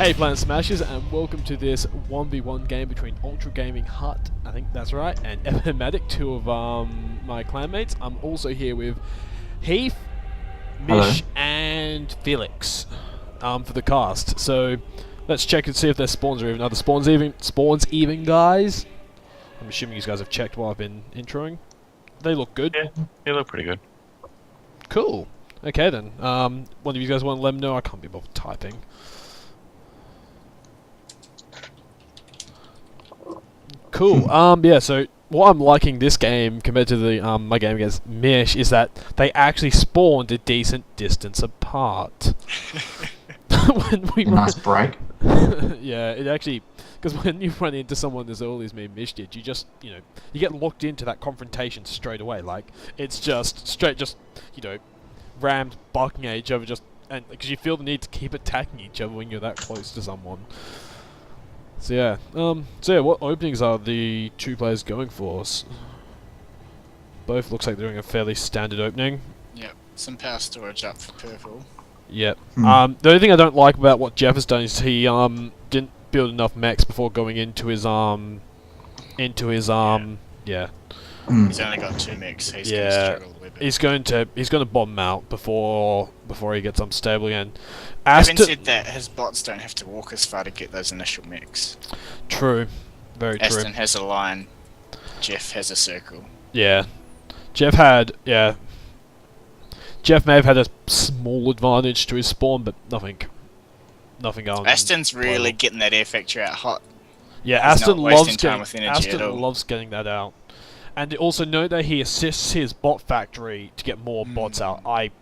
Hey Planet Smashers, and welcome to this 1v1 game between UltraGamingHut, I think that's right, and Fmaddict, two of my clanmates. I'm also here with Heath, Mish, and Felix for the cast. So let's check and see if their spawns are even. Are the spawns even, guys? I'm assuming you guys have checked while I've been introing. They look good. Yeah, they look pretty good. Cool. Okay then. One of you guys want to let them know? I can't be bothered typing. Cool. Yeah, so what I'm liking this game compared to the my game against Mish is that they actually spawned a decent distance apart. When we nice break. Yeah, it actually, because when you run into someone as early as me and Mish did, you just, you get locked into that confrontation straight away. Like, it's just straight, rammed, barking at each other, and because you feel the need to keep attacking each other when you're that close to someone. So yeah, what openings are the two players going for? Both looks like they're doing a fairly standard opening. Yep, some power storage up for purple. Yep. The only thing I don't like about what Jeff has done is he didn't build enough mechs before going into his yeah. He's only got 2 mechs. He's gonna struggle with it. He's going to bomb out before he gets unstable again. Having said that, his bots don't have to walk as far to get those initial mechs. True. Very true. Aston has a line. Jeff has a circle. Yeah. Jeff may have had a small advantage to his spawn, but nothing going. Aston's really getting that air factory out hot. Yeah, Aston loves getting that out. And also note that he assists his bot factory to get more bots out. I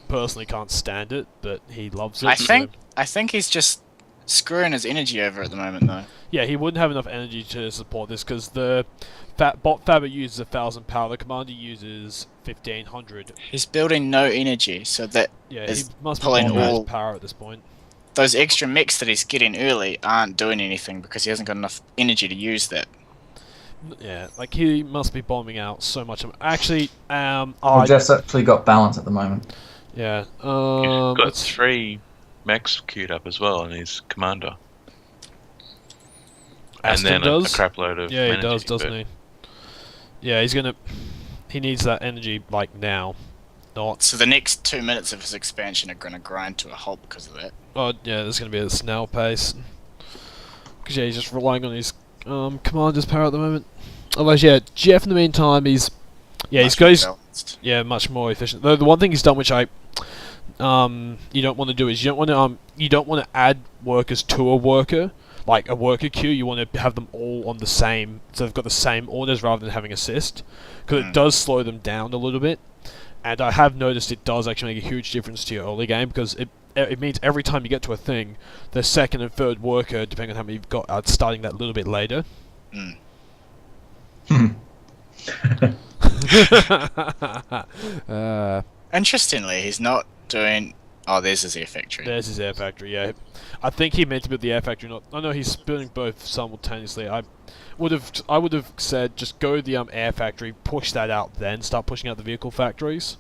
personally can't stand it, but he loves it. I think he's just screwing his energy over at the moment, though. Yeah, he wouldn't have enough energy to support this because the bot fabber uses 1,000 power. The commander uses 1,500. He's building no energy, so that he is must be pulling all power at this point. Those extra mechs that he's getting early aren't doing anything because he hasn't got enough energy to use that. Yeah, like he must be bombing out so much. Actually, Jeff's actually got balance at the moment. Yeah. He's got 3 mechs queued up as well, and his commander. Aston and then does? a crap load of he energy, does, doesn't he? Yeah, he needs that energy like now. So the next 2 minutes of his expansion are going to grind to a halt because of that. Oh yeah, there's going to be a snail pace. Because yeah, he's just relying on his commander's power at the moment. Otherwise, yeah, Jeff in the meantime, he's much more efficient. Though the one thing he's done, which you don't want to do, is you don't want to add workers to a worker, like a worker queue. You want to have them all on the same, so they've got the same orders rather than having assist, because it does slow them down a little bit. And I have noticed it does actually make a huge difference to your early game, because it means every time you get to a thing, the second and third worker, depending on how many you've got, are starting that little bit later. Interestingly, he's not doing... Oh, there's his air factory. There's his air factory, yeah. I think he meant to build the air factory, not... I know he's building both simultaneously. I would have said, just go to the air factory, push that out, then start pushing out the vehicle factories.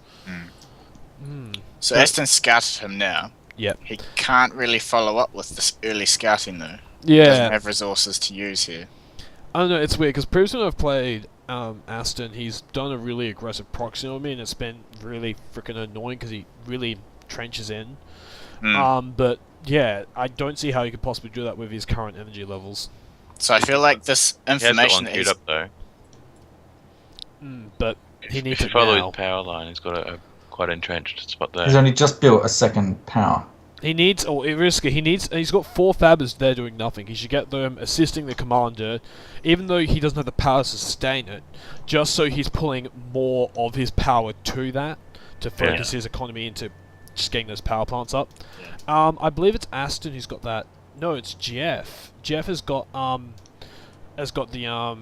So Aston scouted him now. Yep. He can't really follow up with this early scouting, though. Yeah. He doesn't have resources to use here. I don't know, it's weird, because previously when I've played Aston, he's done a really aggressive proxy on me, and it's been really freaking annoying, because he really trenches in. But, yeah, I don't see how he could possibly do that with his current energy levels. So I feel like this information he has got one queued up, though. But he needs if it you follow now. his power line, he's got a quite entrenched spot there. He's only just built a second power. He's got 4 fabbers there doing nothing. He should get them assisting the commander, even though he doesn't have the power to sustain it, just so he's pulling more of his power to that, to focus his economy into just getting those power plants up. Yeah. I believe it's Aston who's got that. No, it's Jeff. Jeff has got the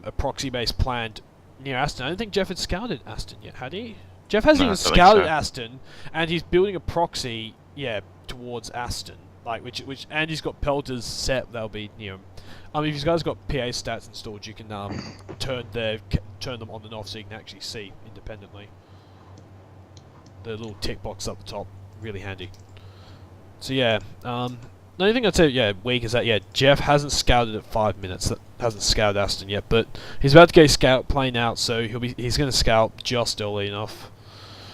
a proxy base planned near Aston. I don't think Jeff had scouted Aston yet, had he? Jeff hasn't even scouted Aston, and he's building a proxy, towards Aston, like and he's got pelters set that'll be near him. If you guys got PA stats installed, you can turn them on and off so you can actually see independently. The little tick box up the top, really handy. So yeah, not the only thing I'd say, yeah, weak is that, yeah, Jeff hasn't scouted at 5 minutes. That hasn't scouted Aston yet, but he's about to get his scout plane out, so he's going to scout just early enough.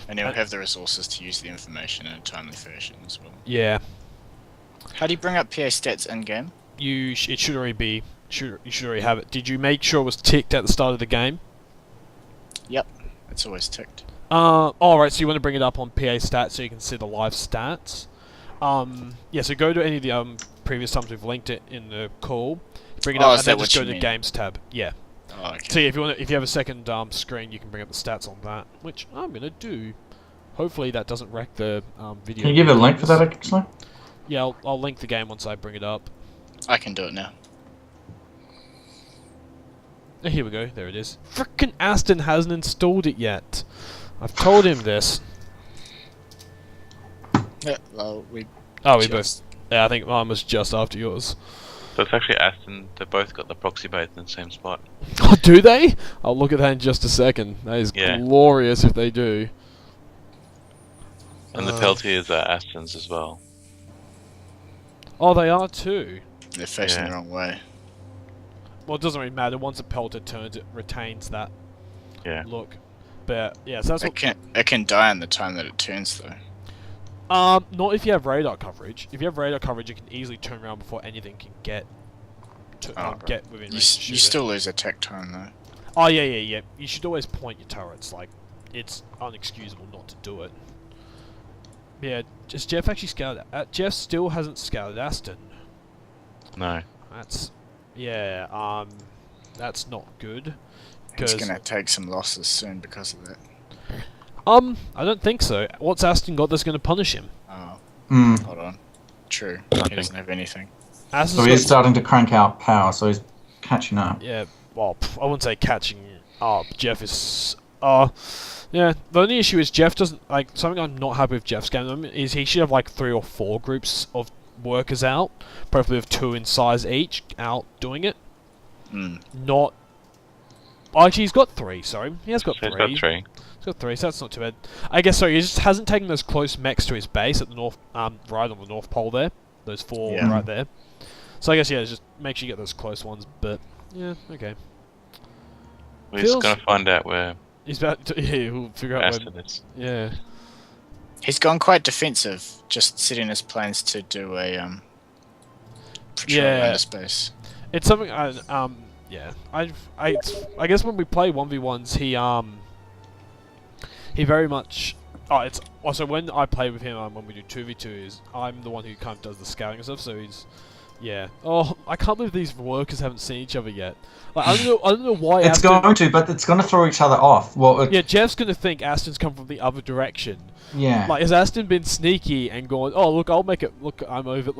And he'll have the resources to use the information in a timely fashion as well. Yeah. How do you bring up PA stats in game? It should already be. You should already have it. Did you make sure it was ticked at the start of the game? Yep, it's always ticked. Alright, so you want to bring it up on PA stats so you can see the live stats. Yeah, so go to any of the previous times we've linked it in the call. Bring it up and then just go to the games tab. Yeah. Oh, okay. So yeah, if you have a second screen, you can bring up the stats on that, which I'm gonna do. Hopefully that doesn't wreck the video. Can you give a link for that actually? Yeah, I'll link the game once I bring it up. I can do it now. Oh, here we go. There it is. Frickin' Aston hasn't installed it yet. I've told him this. Yeah, well, we both. Yeah, I think mine was just after yours. So it's actually Aston. They both got the proxy base in the same spot. Oh, do they? I'll look at that in just a second. That is glorious if they do. And the Peltiers are Aston's as well. Oh, they are too. They're facing the wrong way. Well, it doesn't really matter. Once a pelter turns, it retains that look. But yeah, so that's it can die in the time that it turns though. Not if you have radar coverage. If you have radar coverage, you can easily turn around before anything can get within range. You still lose attack time though. Oh yeah. You should always point your turrets. Like, it's unexcusable not to do it. Yeah, does Jeff actually scouted? Jeff still hasn't scouted Aston. No. That's that's not good. He's gonna take some losses soon because of that. I don't think so. What's Aston got that's gonna punish him? Oh. Mm. Hold on. True. Nothing. He doesn't have anything. So he's starting to crank out power, so he's catching up. Yeah, well, I wouldn't say catching up. Jeff is... yeah, the only issue is Jeff doesn't... Like, something I'm not happy with Jeff's game is he should have, like, 3 or 4 groups of workers out, preferably of 2 in size each, out doing it. Not... Actually, he's got 3, sorry. He has got 3. He's got 3. He's got 3, so that's not too bad. I guess, sorry, he just hasn't taken those close mechs to his base at the north... right on the North Pole there. Those 4 right there. So I guess, yeah, just make sure you get those close ones, but... Yeah, okay. We're just gonna find out where... He's about to... Yeah, we'll figure out Aston where... is. Yeah. He's gone quite defensive, just setting his plans to do a patrol around space. It's something yeah. I guess when we play 1v1s he very much it's also when I play with him when we do 2v2s, I'm the one who kind of does the scouting and stuff, so he's I can't believe these workers haven't seen each other yet. Like, I don't know why it's going to, but it's going to throw each other off. Well, yeah, Jeff's going to think Aston's come from the other direction. Yeah. Like, has Aston been sneaky and gone, oh, look, I'll make it look I'm over,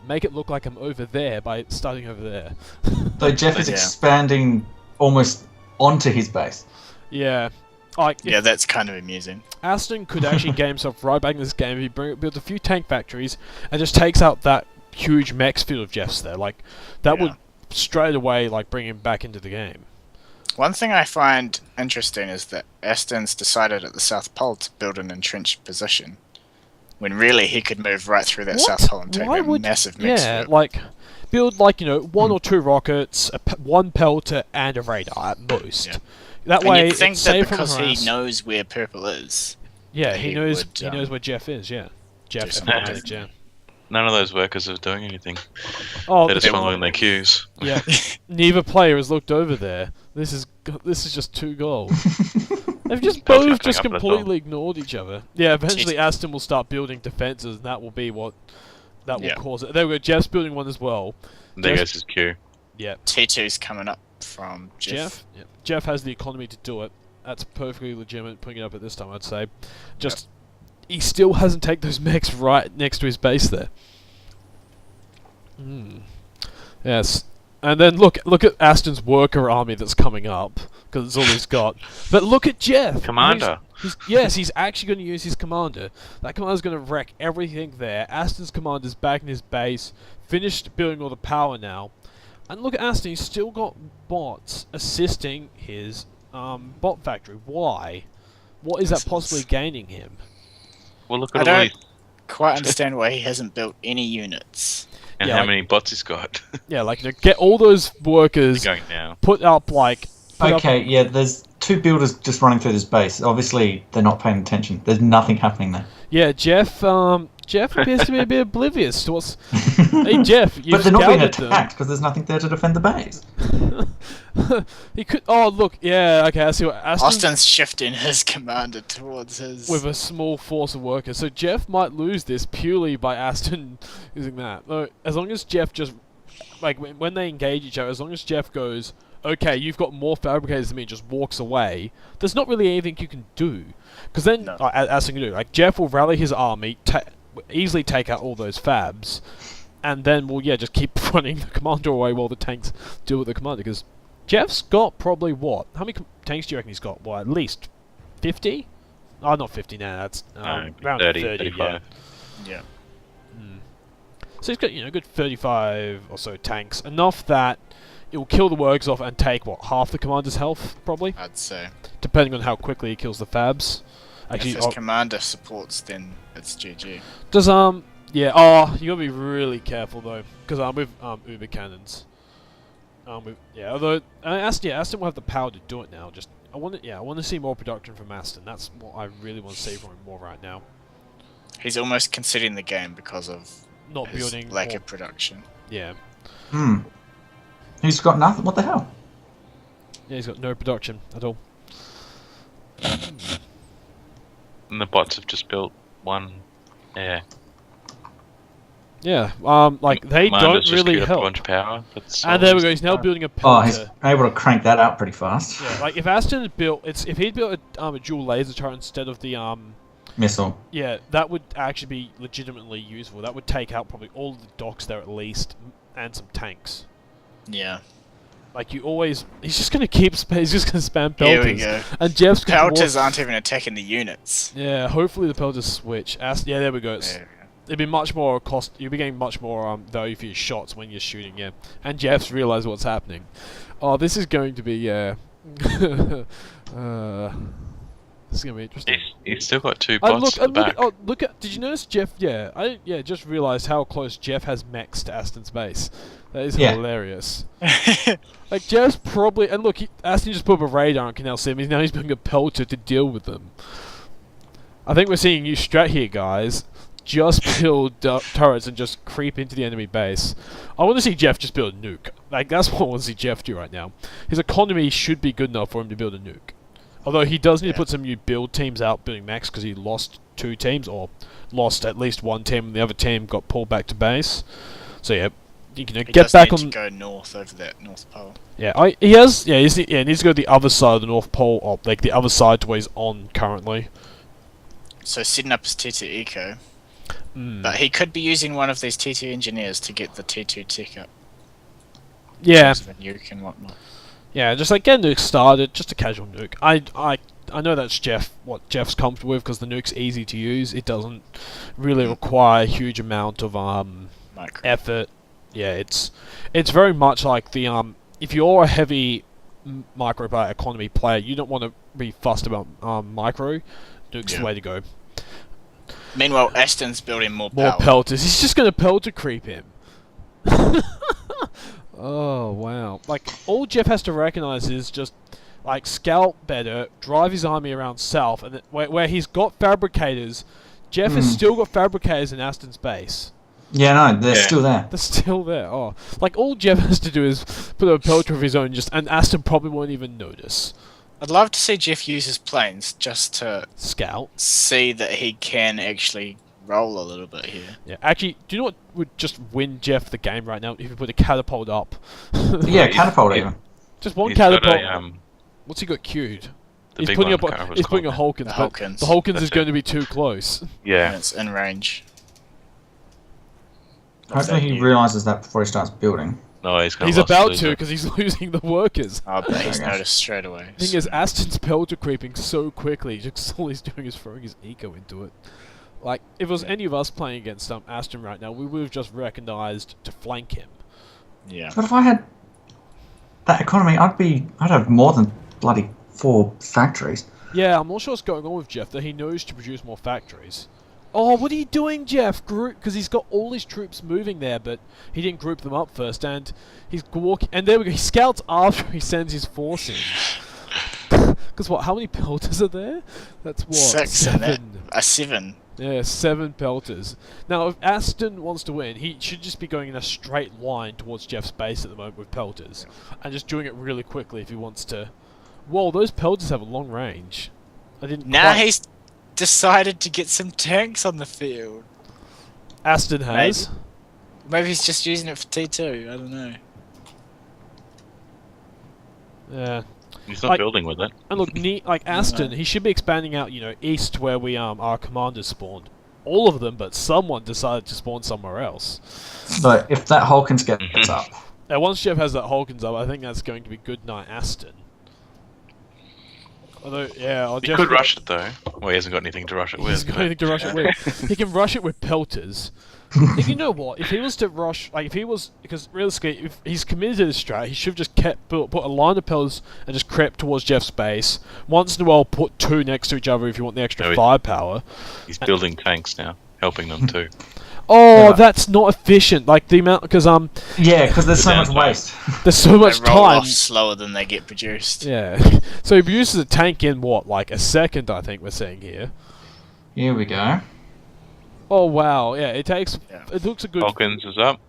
make it look like I'm over there by starting over there. So Jeff is expanding almost onto his base. Yeah. Like, yeah, that's kind of amusing. Aston could actually get himself right back in this game if he built a few tank factories and just takes out that huge mechs field of Jeff's there. Like, that would straight away, like, bring him back into the game. One thing I find interesting is that Aston's decided at the South Pole to build an entrenched position, when really he could move right through that South Pole and take a massive mix. Yeah, like, build, like, 1 or 2 rockets, 1 pelter, and a radar at most. Yeah. That way, you'd think it's that safe because from he knows where purple is. Yeah, he knows where Jeff is. Yeah, Jeff and Fmaddict, yeah. None of those workers are doing anything. Oh, they're just following their cues. Yeah, neither player has looked over there. This is just 2 goals. They've just both just completely ignored each other. Yeah, eventually Aston will start building defenses, and that will be what will cause it. There we go. Jeff's building one as well. There goes his Q. Yeah. T2's coming up from Jeff. Yeah. Jeff has the economy to do it. That's perfectly legitimate putting it up at this time, I'd say. Just he still hasn't taken those mechs right next to his base there. Yes. And then look at Aston's worker army that's coming up, because it's all he's got. But look at Jeff! Commander! He's actually going to use his commander. That commander's going to wreck everything there. Aston's commander's back in his base, finished building all the power now. And look at Aston, he's still got bots assisting his bot factory. Why? What is that possibly gaining him? Well, look at I don't quite understand why he hasn't built any units. And yeah, how like, many bots he's got. yeah, like get all those workers Going now. put up like. Okay, yeah, there's 2 builders just running through this base. Obviously, they're not paying attention. There's nothing happening there. Yeah, Jeff appears to be a bit oblivious to what's. Hey, Jeff, you But they're not being scouted attacked because there's nothing there to defend the base. them. He could. Oh, look, yeah, okay, I see what Austin's shifting his commander towards his. with a small force of workers. So Jeff might lose this purely by Aston using that. Though, as long as Jeff just like when they engage each other, as long as Jeff goes, okay, you've got more fabricators than me, and just walks away, there's not really anything you can do. Because then, Aston can do, like, Jeff will rally his army, easily take out all those fabs, and then we'll, just keep running the commander away while the tanks deal with the commander. Because Jeff's got probably what? How many tanks do you reckon he's got? Well, at least 50? Oh, not 50 now, that's around 30, 35. Yeah. So he's got, a good 35 or so tanks. Enough that it will kill the workers off and take, what, half the commander's health, probably? I'd say. Depending on how quickly he kills the fabs. Actually, if his commander supports, then it's GG. Does, you gotta be really careful, though. Because, with, Uber cannons. Although, Aston will have the power to do it now. I want to see more production from Aston. That's what I really want to see from him more right now. He's almost conceding the game because of Not his building lack more, of production. Yeah. He's got nothing. What the hell? Yeah, he's got no production at all. And the bots have just built one. Yeah. Yeah, like, they Commander's don't just really queued up a help. bunch of power. And there we go, he's now building a Oh, pelter. he's able to crank that out pretty fast. Yeah, like, if Aston had built... if he'd built a dual laser turret instead of the, Missile. yeah, that would actually be legitimately useful. That would take out probably all the docks there at least, and some tanks. Yeah. Like, you always... He's just gonna keep... He's just gonna spam pelters. Here we go. And Jeff's gonna... Pelters aren't even attacking the units. Yeah, hopefully the pelters switch. Yeah, there we go. There we go. It'd be much more cost... You'll be getting much more value for your shots when you're shooting, yeah. And Jeff's realised what's happening. Oh, this is going to be, this is gonna be interesting. He's still got 2 bots at the back. Look at... Did you notice Jeff... Yeah, just realised how close Jeff has mechs to Aston's base. That is hilarious. Like, Jeff's probably... And look, Aston just put up a radar and can now see him. Now he's building a pelter to deal with them. I think we're seeing a new strat here, guys. Just build turrets and just creep into the enemy base. I want to see Jeff just build a nuke. Like, that's what I want to see Jeff do right now. His economy should be good enough for him to build a nuke. Although he does need to put some new build teams out building mechs because he lost 2 teams, or lost at least 1 team, and the other team got pulled back to base. So yeah, get back on. He go north over that North Pole. Yeah, he has. Yeah, he needs to go to the other side of the North Pole, or like the other side to where he's on currently. So setting up his T2 Eco. But he could be using one of these T2 engineers to get the T2 tech up. Yeah. The nuke and whatnot. Yeah, just like get a nuke started, just a casual nuke. I know that's what Jeff's comfortable with because the nuke's easy to use. It doesn't really require a huge amount of effort. Yeah, it's very much like the if you're a heavy micro economy player, you don't want to be fussed about micro. Nuke's the way to go. Meanwhile, Aston's building more pelters. He's just gonna pelter creep him. Oh wow! Like, all Jeff has to recognize is just like scout better, drive his army around south, and where he's got fabricators. Jeff has still got fabricators in Aston's base. Yeah, no, they're still there. They're still there. Oh, like all Jeff has to do is put a pelter of his own, and Aston probably won't even notice. I'd love to see Jeff use his planes just to scout, see that he can actually roll a little bit here. Yeah, actually, do you know what would just win Jeff the game right now? If you put a catapult up. Yeah, catapult even. Just one catapult. What's he got queued? He's putting a Hulkins. The Hulkins is going to be too close. Yeah. And it's in range. Hopefully he realises that before he starts building. No, he's about to because he's losing the workers. Oh, but he's noticed straight away. The thing is, Aston's pelter creeping so quickly. Just all he's doing is throwing his eco into it. Like, if it was any of us playing against Aston right now, we would have just recognised to flank him. Yeah. But if I had that economy, I'd have more than bloody 4 factories. Yeah, I'm not sure what's going on with Jeff, that he knows to produce more factories. Oh, what are you doing, Jeff? Because he's got all his troops moving there, but he didn't group them up first, and he's walking. And there we go. He scouts after he sends his force in. Because what? How many pelters are there? That's what 6 7. 7. Yeah, 7 pelters. Now, if Aston wants to win, he should just be going in a straight line towards Jeff's base at the moment with pelters, and just doing it really quickly if he wants to. Whoa, those pelters have a long range. I didn't. Now he's decided to get some tanks on the field. Aston has. Maybe he's just using it for T2. I don't know. Yeah. He's not building with it. And look, like Aston, he should be expanding out, east where we our commanders spawned. All of them, but someone decided to spawn somewhere else. So if that Hulkins gets up, Now, once Jeff has that Hulkins up, I think that's going to be good night, Aston. Although, yeah, He could rush it though. Well, he hasn't got anything to rush it with. He's got anything to rush it with. He can rush it with pelters. You know what? If he was to rush, because realistically, if he's committed to this strat, he should have just put a line of pelters and just crept towards Jeff's base. Once in a while, put 2 next to each other if you want the extra firepower. He's building tanks now, helping them too. Oh, Yeah. that's not efficient. Like the amount, because yeah, because there's so much downtime. waste. there's so much They roll time. off slower than they get produced. Yeah. So he produces a tank in what, like a second? I think we're seeing here. Here we go. Oh wow, yeah. It takes. Yeah. It looks a good. Hawkins is up.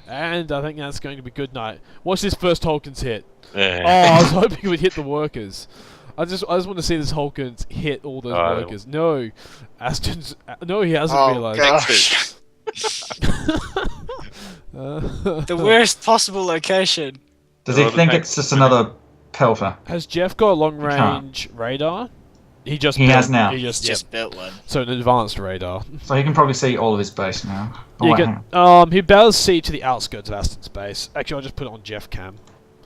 And I think that's going to be good night. Watch this first Hulkins hit. Yeah. Oh, I was hoping it would hit the workers. I just want to see this Hulkins hit all those Oh. workers. No, Aston's. No, he hasn't Oh realised. gosh! The worst possible location. Does he Oh, the think tank- it's just another pelter? Has Jeff got a long range radar? He has now. He just Just built one. So an advanced radar. So he can probably see all of his base now. Oh, You wait, get, hang on. he does see to the outskirts of Aston's base. Actually, I'll just put it on Jeff cam.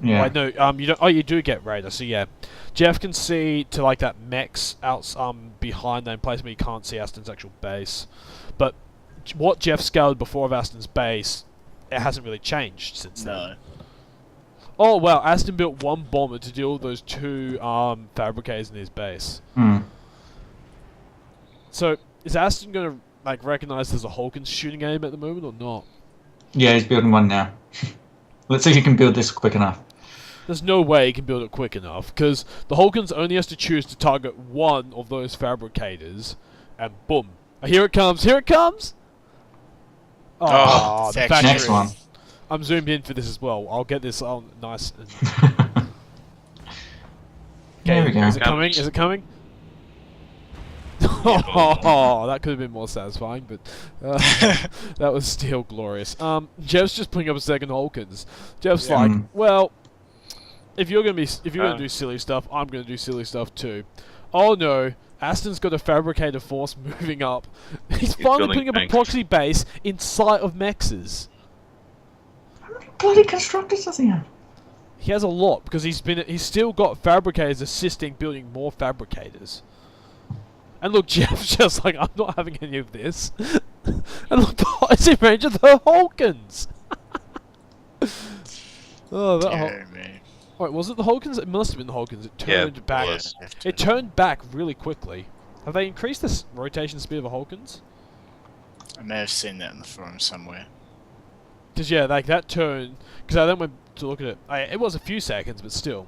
Yeah. Wait, no, you don't. Oh, you do get radar. So yeah, Jeff can see to like that mechs out behind that place where you can't see Aston's actual base. But what Jeff scouted before of Aston's base, it hasn't really changed since then. No. Oh wow, Aston built 1 bomber to deal with those 2 fabricators in his base. Hmm. So is Aston gonna like recognize there's a Hulkins shooting at him at the moment or not? Yeah, he's building one now. Let's see if he can build this quick enough. There's no way he can build it quick enough, because the Hulkins only has to choose to target 1 of those fabricators, and boom. Here it comes, here it comes! Oh, the factory. factory. Next one. I'm zoomed in for this as well. I'll get this nice. And... There we go. Is it coming? Is it coming? Oh, that could have been more satisfying, but that was still glorious. Jeff's just putting up a second Hulkins. Jeff's like, well, if you're gonna do silly stuff, I'm gonna do silly stuff too. Oh no, Aston's got a fabricator force moving up. He's finally building putting up a tanks. proxy base in sight of Mexes. How many bloody constructors does he have? He has a lot because he's still got fabricators assisting building more fabricators. And look, Jeff's just like, I'm not having any of this. And look, it's in range of the Hulkins. Oh, that Dear me. Wait, was it the Hulkins? It must have been the Hulkins. It turned it back. was. It turned back really quickly. Have they increased the rotation speed of the Hulkins? I may have seen that in the forum somewhere. Because yeah, like that turn. Because I then went to look at it. It was a few seconds, but still.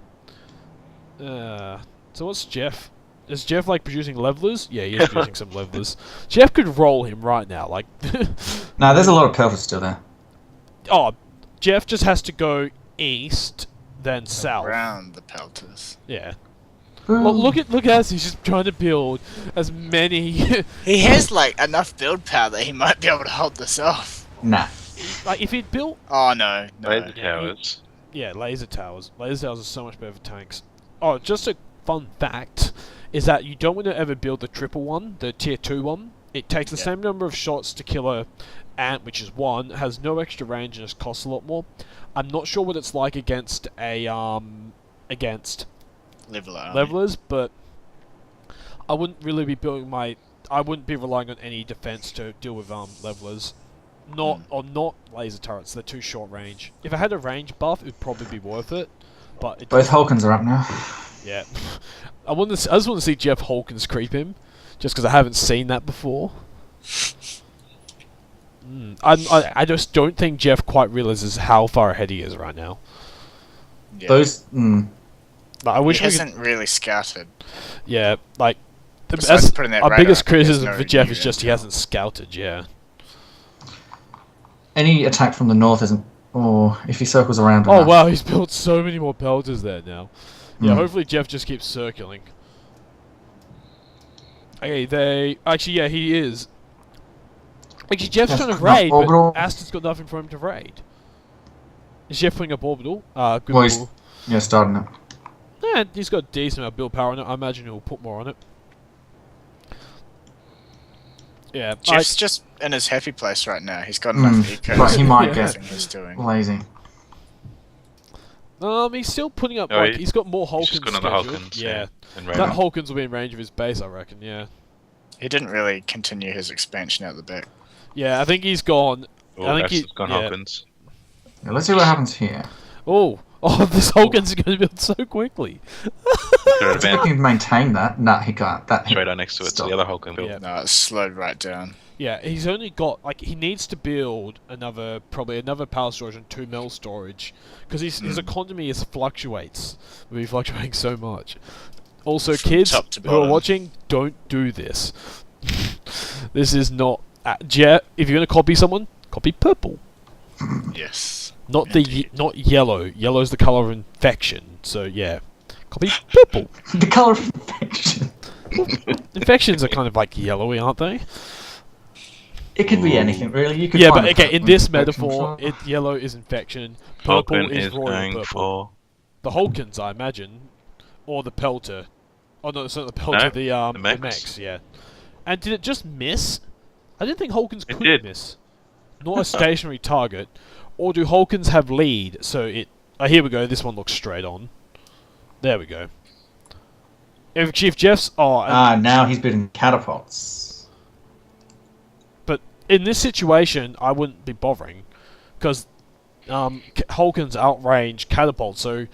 So what's Jeff? Is Jeff like producing levelers? Yeah, he is producing some levelers. Jeff could roll him right now. Like, No, there's a lot of pelters still there. oh, Jeff just has to go east, then south. Around the pelters. Yeah. Well, look at us. He's just trying to build as many. He has like enough build power that he might be able to hold this off. Nah. Like if he'd built. Oh no, no. Laser towers. Yeah, laser towers. Laser towers are so much better for tanks. Oh, just a fun fact is that you don't want to ever build the triple one, the tier 2 one. It takes the same number of shots to kill a ant, which is 1, has no extra range and just costs a lot more. I'm not sure what it's like against a against Leveler. levelers, but I wouldn't really be building I wouldn't be relying on any defense to deal with levelers. Not laser turrets, they're too short range. If I had a range buff, it would probably be worth it. But Both Hulkins are up now. yeah. I just want to see Jeff Hulkins creep him, just because I haven't seen that before. I just don't think Jeff quite realizes how far ahead he is right now. Yeah. Those. Like, I wish he we could, hasn't really scouted. Yeah, like Besides putting that our radar, biggest he has criticism no for Jeff new is just he intel. hasn't scouted. Yeah. Any attack from the north isn't. Or if he circles around. Oh enough. wow, he's built so many more pelters there now. Yeah, Mm. hopefully Jeff just keeps circling. Okay, actually, yeah, he is. Actually, Jeff's Yes, trying to not raid, but orbital. Aston's got nothing for him to raid. Is Jeff putting up orbital? Good Well, he's- call. Yeah, starting it. Yeah, he's got a decent amount of build power on it. I imagine he'll put more on it. Yeah, Jeff's just in his happy place right now. He's got enough eco. But he might Yeah. get everything he's doing. lazy. he's still putting up, No, like, he's got more He's Hulkins just got another scheduled. Hulkins. Yeah. And That radar. Hulkins will be in range of his base, I reckon, yeah. He didn't really continue his expansion out the back. Yeah, I think he's gone. Oh, I think that's he- gone yeah. Hulkins. Yeah, let's see what happens here. Oh, this Hulkins is going to build so quickly. Got an If advantage. he can maintain that, nah, he can't. That Straight on next to it, so Stop. the other Hulkins. Yeah. No, it slowed right down. Yeah, he's only got, like, he needs to build probably another power storage and 2 metal storage, because his economy fluctuates. Will be fluctuating so much. Also, From kids top to who are bottom. watching, don't do this. This is not... if you're going to copy someone, copy purple. Yes. Not Indeed. not yellow. Yellow's the color of infection, so yeah. Copy purple. the color of infection. Infections are kind of like yellowy, aren't they? It could be anything, really. You could Yeah, find but a okay, in purple this infection metaphor, for- yellow is infection, purple Hulkin is is royal going purple. for. The Hulkins, I imagine, or the Pelter. Oh no, it's not the Pelter. No, the the Mechs. Mechs, yeah. And did it just miss? I didn't think Hulkins It could did. miss. Not a stationary target, or do Hulkins have lead? So it. Here we go. This one looks straight on. There we go. If Chief Jeff's now he's building catapults. but in this situation, I wouldn't be bothering, because Hulkins outrange catapult. So,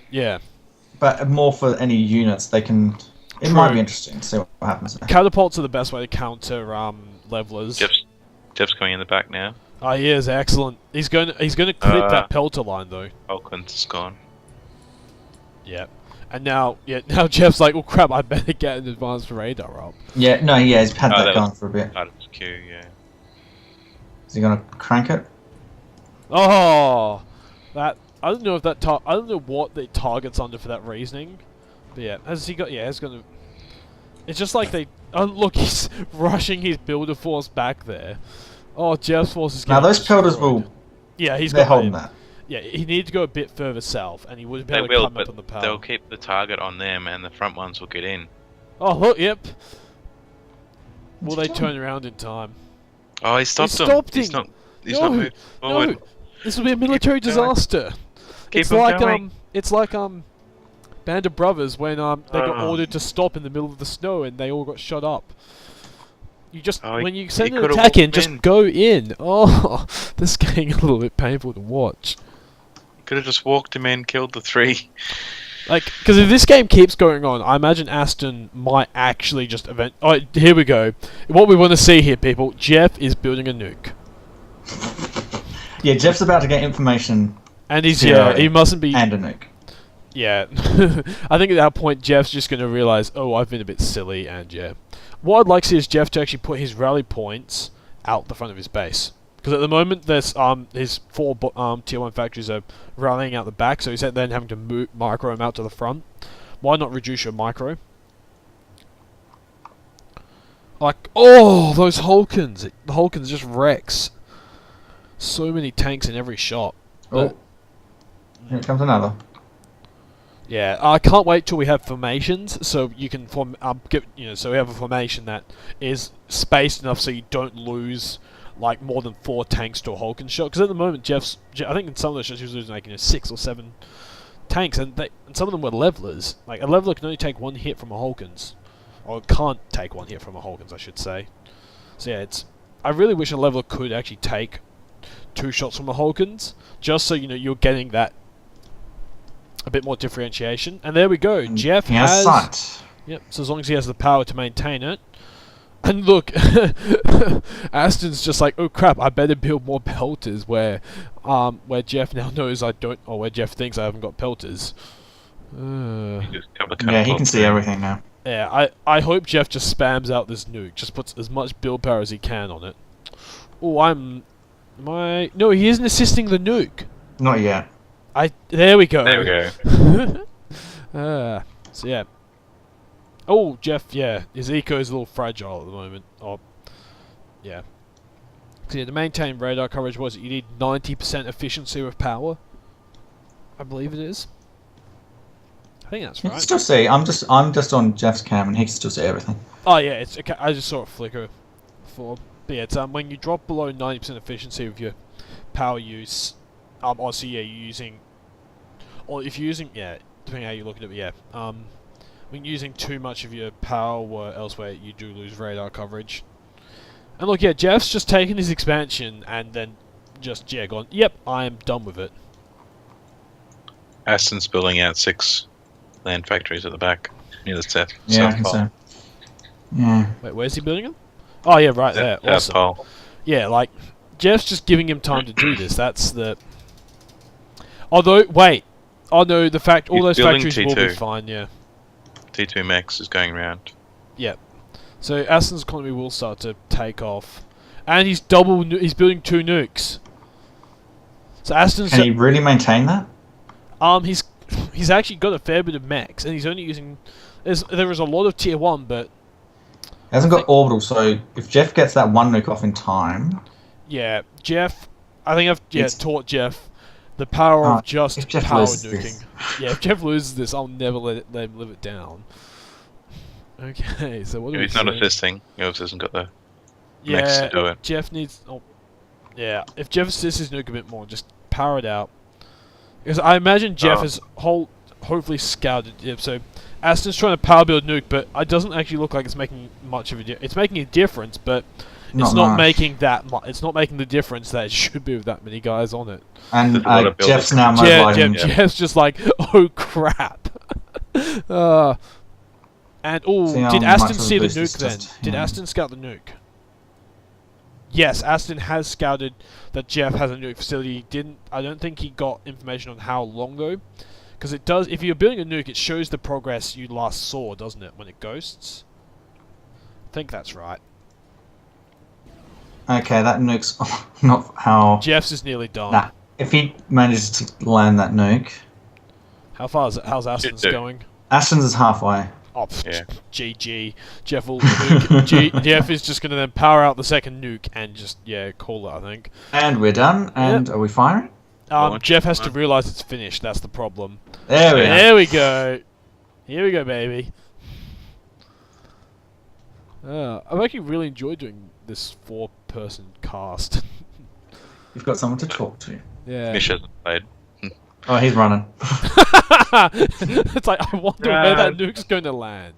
yeah, But more for any units, they can... It True. might be interesting to see what happens there. catapults are the best way to counter levelers. Jeff's coming in the back now. Oh, he is excellent. He's going to clip that Pelter line though. Hulkins is gone. Yeah. And now Jeff's like, oh crap, I better get an advanced radar up. Yeah, no, yeah, he's had Oh, that that going was- for a bit. Part of his queue, yeah. Is he going to crank it? Oh, that I don't know if that I don't know what the target's under for that reasoning, but yeah, has he got? Yeah, it's gonna. It's just like they. Oh look, he's rushing his builder force back there. Oh, Jeff's force is. Now, getting those pelters destroyed. will... Yeah, he's They're got holding him. that. Yeah, he needs to go a bit further south, and he would be They able to will, come up but on the power. they'll keep the target on them, and the front ones will get in. Oh look, yep. Will What's they he turn doing? around in time? Oh, he stopped him. stopped He's him. not. He's No, not moved forward. No, this will be a military going. disaster. Keep It's on like going. Band of Brothers when they got Oh. ordered to stop in the middle of the snow and they all got shut up. You just Oh, when you he send an could've attack in, walked just in. go in. Oh, this is getting a little bit painful to watch. Could have just walked him in, killed the 3. Like, because if this game keeps going on, I imagine Aston might actually just event. Oh, here we go. What we want to see here, people. Jeff is building a nuke, Yeah, Jeff's about to get information and he's Yeah, he mustn't be. and a nuke. Yeah, I think at that point Jeff's just going to realise, oh, I've been a bit silly, and yeah. What I'd like to see is Jeff to actually put his rally points out the front of his base. Because at the moment, there's his 4 tier 1 factories are rallying out the back, so he's then having to micro them out to the front. Why not reduce your micro? Like, oh, those Hulkins! The Hulkins just wrecks. So many tanks in every shot. Oh, here comes another. Yeah, I can't wait till we have formations, so you can so we have a formation that is spaced enough so you don't lose like more than 4 tanks to a Hulk shot. Because at the moment, I think in some of the shots he was losing like 6 or 7 tanks, and some of them were levelers. Like a leveler can only take 1 hit from a Hulkins, or can't take 1 hit from a Hulkins, I should say. So yeah, I really wish a leveler could actually take 2 shots from a Hulkins, just so you're getting that. A bit more differentiation, and there we go. Jeff He has sight. Yep. So as long as he has the power to maintain it, And look, Aston's just like, oh crap, I better build more pelters where Jeff now knows I don't, or where Jeff thinks I haven't got pelters. Yeah, he can see everything now. Yeah, I hope Jeff just spams out this nuke, just puts as much build power as he can on it. Oh, no, he isn't assisting the nuke. Not yet. There we go. There we go. So yeah. Oh, Jeff, yeah, his eco is a little fragile at the moment. Oh, yeah. So yeah, to maintain radar coverage, was it you need 90% efficiency with power? I believe it is. I think that's You right. can still see. I'm just on Jeff's cam, and he can still see everything. Oh yeah, it's okay. I just saw it flicker before. But yeah, it's when you drop below 90% efficiency with your power use, also yeah, you're using, or if you're using, yeah, depending how you look at it, but yeah, when using too much of your power elsewhere, you do lose radar coverage. And look, yeah, Jeff's just taken his expansion and then just gone, yep, I am done with it. Aston's building out 6 land factories at the back near the south. Yeah, I south can pole. see. Yeah. Wait, where's he building them? Oh yeah, right there. South Awesome. pole. Yeah, like, Jeff's just giving him time to do this. That's the... Although, wait. Oh no, the fact all He's those building factories will be T2. fine, yeah. T2 Max is going around. Yep. So Aston's economy will start to take off. And he's he's building 2 nukes. So Aston's... Can he really maintain that? He's actually got a fair bit of mechs, and he's only using... There is a lot of tier 1, but... He hasn't got orbital, so if Jeff gets that 1 nuke off in time... Yeah, Jeff... I think I've It's- taught Jeff the power of just if Jeff power loses nuking. this. Yeah, if Jeff loses this, I'll never let him live it down. Okay, so what do If we he's not say? assisting, he obviously hasn't got the mechs Yeah, to do it. Jeff needs... Oh, yeah, if Jeff assists his nuke a bit more, just power it out. Because I imagine Jeff has hopefully scouted... Yeah, so Aston's trying to power build nuke, but it doesn't actually look like it's making much of a difference. It's making a difference, but it's not much. making that much. It's not making the difference that it should be with that many guys on it. And There's a lot of Jeff's builders. now mobilizing. Jeff's just like, oh crap. And See how did much Aston of a see the boost this nuke then? does to Did him. Aston scout the nuke? Yes, Aston has scouted that Jeff has a nuke facility. I don't think he got information on how long though, because it does. If you're building a nuke, it shows the progress you last saw, doesn't it? When it ghosts. I think that's right. Okay, that nuke's not how... Jeff's is nearly done. Nah, if he manages to land that nuke... How's Aston's do. going? Aston's is halfway. Oh, Yeah. GG. Jeff will nuke. Jeff is just going to then power out the second nuke and just, yeah, call it, I think. And we're done. And are we firing? Jeff has to realise it's finished. That's the problem. There we are. There we go. Here we go, baby. I've actually really enjoyed doing this 4-person cast. You've got someone to talk to. Yeah. Mish hasn't played. Oh, he's running. It's like, I wonder where that nuke's going to land.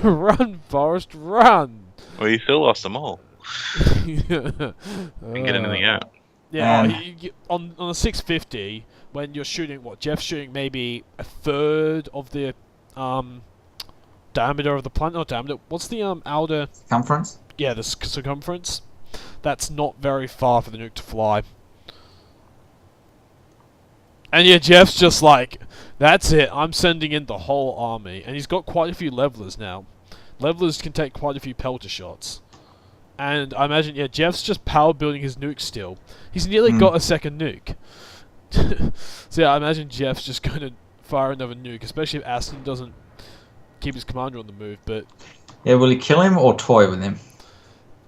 Run, Forrest, run! Well, you still lost them all. Didn't Didn't get anything out. Yeah, And- on a 650, when you're shooting, Jeff's shooting maybe a third of the diameter of the planet. Not diameter. What's the outer? Circumference? Yeah, the circumference. That's not very far for the nuke to fly. And yeah, Jeff's just like, that's it. I'm sending in the whole army, and he's got quite a few levelers now. Levelers can take quite a few pelter shots. And I imagine, yeah, Jeff's just power building his nuke still. He's nearly got a second nuke. So yeah, I imagine Jeff's just going to fire another nuke, especially if Aston doesn't keep his commander on the move. But Yeah, will he kill him or toy with him?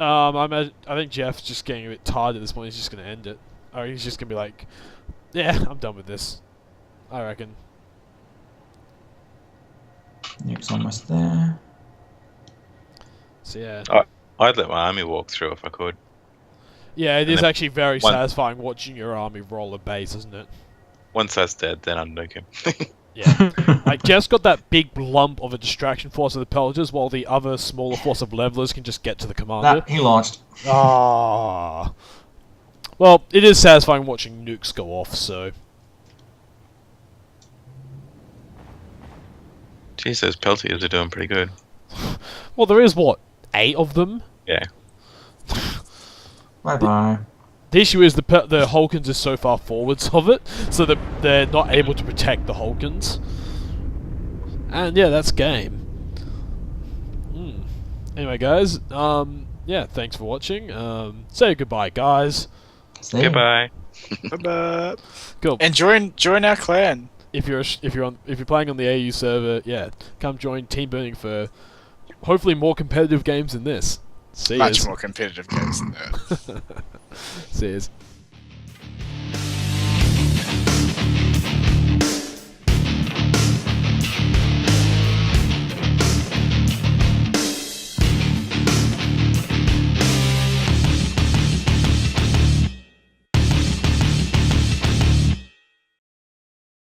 I think Jeff's just getting a bit tired at this point. He's just going to end it. Or he's just going to be like, yeah, I'm done with this. I reckon. Nuke's almost there. So yeah. I'd let my army walk through if I could. Yeah, it is then actually very one- satisfying watching your army roll a base, isn't it? Once that's dead, then I'd nuke him. Yeah. Like, Jeff's got that big lump of a distraction force of the pelters, while the other smaller force of levelers can just get to the commander. He launched. Ah. Well, it is satisfying watching nukes go off, so... Jeez, those peltiers are doing pretty good. Well, there is, 8 8 of them. Yeah. Bye bye. The issue is the Hulkins is so far forwards of it, so that they're not able to protect the Hulkins. And yeah, that's game. Anyway, guys, yeah, thanks for watching. Say goodbye, guys. See ya. Goodbye. Bye-bye. Cool. And join our clan. If you're playing on the AU server, yeah, come join Team Burning for hopefully more competitive games than this. See Much yous. more competitive games than that. See yous.